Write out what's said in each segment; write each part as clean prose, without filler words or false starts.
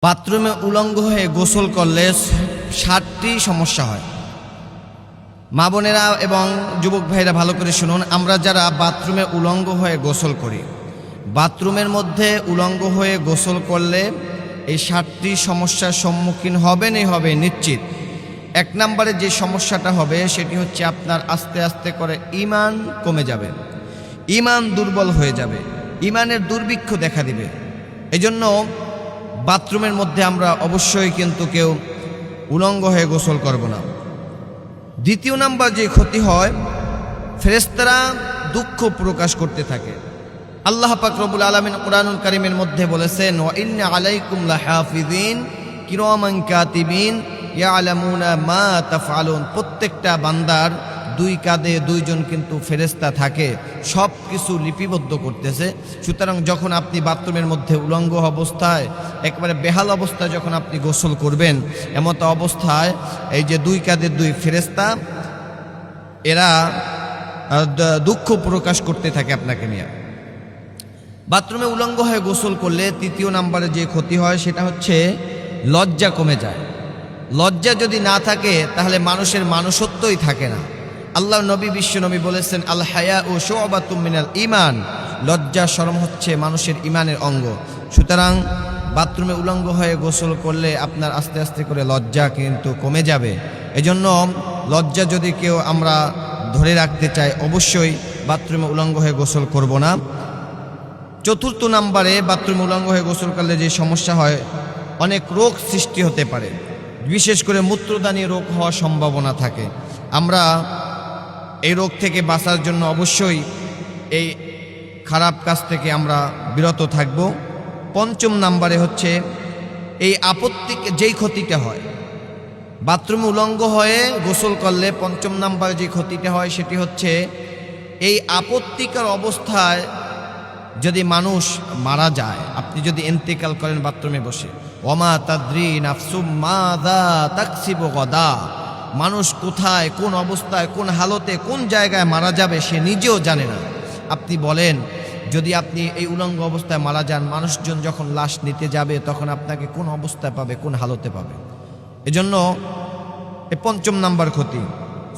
বাথরুমে উলঙ্গ হয়ে গোসল করলে 7টি সমস্যা হয়। মা বোনেরা এবং যুবক ভাইরা ভালো করে শুনুন, আমরা যারা বাথরুমে উলঙ্গ হয়ে গোসল করি, বাথরুমের মধ্যে উলঙ্গ হয়ে গোসল করলে এই 7টি সমস্যার সম্মুখীন হবেনই হবে নিশ্চিত। 1 নম্বরে যে সমস্যাটা হবে সেটি হচ্ছে আপনার আস্তে আস্তে করে ঈমান কমে যাবে, ঈমান দুর্বল হয়ে যাবে, ঈমানের দুর্ভিক্ষ দেখা দিবে। এজন্য বাথরুমের মধ্যে আমরা অবশ্যই কিন্তু কেউ উলঙ্গ হয়ে গোসল করব না। 2 নম্বর যে ক্ষতি হয়, ফেরেশতারা দুঃখ প্রকাশ করতে থাকে। আল্লাহ পাক রব্বুল আলামিন কুরআনুল কারীমের মধ্যে বলেছেন, ওয়া ইন্না আলাইকুম লাহাফিজিন কিরামান কাতিবিন ইয়ালামুনা মা তাফআলুন। প্রত্যেকটা বান্দার 2 কাঁধে 2 জন কিন্তু ফেরেশতা থাকে, সব কিছু লিপিবদ্ধ করতেছে। সুতরাং যখন আপনি বাথরুমের মধ্যে উলঙ্গ অবস্থায় একেবারে বেহাল অবস্থায় যখন আপনি গোসল করবেন, এমত অবস্থায় এই যে 2 কাঁধে 2 ফেরেশতা এরা দুঃখ প্রকাশ করতে থাকে আপনাকে নিয়ে। বাথরুমে উলঙ্গ হয়ে গোসল করলে 3 নম্বরে যে ক্ষতি হয় সেটা হচ্ছে লজ্জা কমে যায়। লজ্জা যদি না থাকে তাহলে মানুষের মানুষত্বই থাকে না। আল্লাহ নবী বিশ্ব নবী বলেছেন, আল হায়া ও শুআবাতুম মিনাল ঈমান। লজ্জা শরম হচ্ছে মানুষের ঈমানের অঙ্গ। সুতরাং বাথরুমে উলঙ্গ হয়ে গোসল করলে আপনার আস্তে আস্তে করে লজ্জা কিন্তু কমে যাবে। এজন্য লজ্জা যদি কেউ আমরা ধরে রাখতে চাই, অবশ্যই বাথরুমে উলঙ্গ হয়ে গোসল করব না। 4 নম্বরে বাথরুমে উলঙ্গ হয়ে গোসল করলে যে সমস্যা হয়, অনেক রোগ সৃষ্টি হতে পারে, বিশেষ করে মূত্রদানী রোগ হওয়ার সম্ভাবনা থাকে। আমরা এই রোগ থেকে বাঁচার জন্য অবশ্যই এই খারাপ কাজ থেকে আমরা বিরত থাকব। 5 নম্বরে হচ্ছে এই আপত্তি যেই ক্ষতিটা হয়, বাথরুমে উলঙ্গ হয়ে গোসল করলে 5 নম্বরে যে ক্ষতিটা হয় সেটি হচ্ছে এই আপত্তিকর অবস্থায় যদি মানুষ মারা যায়, আপনি যদি ইন্তেকাল করেন বাথরুমে বসে, ওমা তাদরি নাফসুম মাযা তাকসিবু গাদা, মানুষ কোথায়, কোন অবস্থায়, কোন হালতে, কোন জায়গায় মারা যাবে সে নিজেও জানে না। আপনি বলেন, যদি আপনি এই উলঙ্গ অবস্থায় মারা যান, মানুষজন যখন লাশ নিতে যাবে তখন আপনাকে কোন অবস্থায় পাবে, কোন হালতে পাবে। এজন্য এই 5 নম্বর ক্ষতি।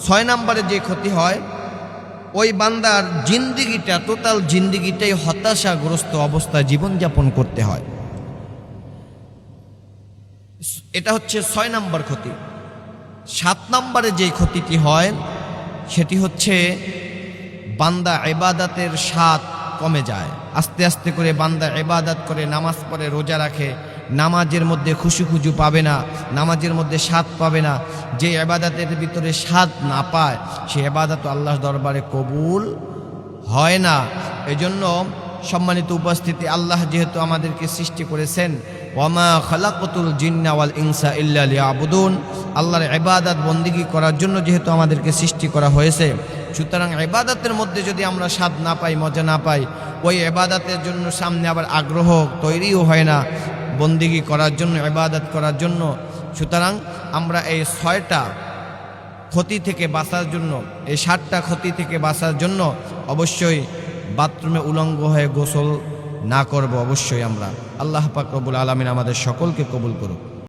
6 নম্বরে যে ক্ষতি হয়, ওই বান্দার জিন্দিগিটা, টোটাল জিন্দিগিটাই হতাশাগ্রস্ত অবস্থায় জীবনযাপন করতে হয়। এটা হচ্ছে 6 নম্বর ক্ষতি। 7 নম্বরে যে ক্ষতিটি হয় সেটি হচ্ছে বান্দা ইবাদতের স্বাদ কমে যায়। আস্তে আস্তে করে বান্দা ইবাদত করে, নামাজ পড়ে, রোজা রাখে, নামাজের মধ্যে খুশু পাবে না, নামাজের মধ্যে স্বাদ পাবে না। যে ইবাদতের ভিতরে স্বাদ না পায় সে ইবাদত আল্লাহর দরবারে কবুল হয় না। এজন্য সম্মানিত উপস্থিতি, আল্লাহ যেহেতু আমাদেরকে সৃষ্টি করেছেন, ওয়ামা খালাকাতুল জিন্না ওয়াল ইনসা ইল্লা লিয়াবুদুন, আল্লাহর ইবাদত বন্দেগী করার জন্য যেহেতু আমাদেরকে সৃষ্টি করা হয়েছে, সুতরাং ইবাদতের মধ্যে যদি আমরা স্বাদ না পাই, মজা না পাই, ওই ইবাদতের জন্য সামনে আবার আগ্রহ তৈরিও হয় না বন্দেগী করার জন্য, ইবাদত করার জন্য। সুতরাং আমরা এই 6টা ক্ষতি থেকে বাঁচার জন্য, এই 7টা ক্ষতি থেকে বাঁচার জন্য অবশ্যই বাথরুমে উলঙ্গ হয়ে গোসল না করব অবশ্যই আমরা। আল্লাহ পাক রব্বুল আলামিন আমাদের সকলকে কবুল করুক।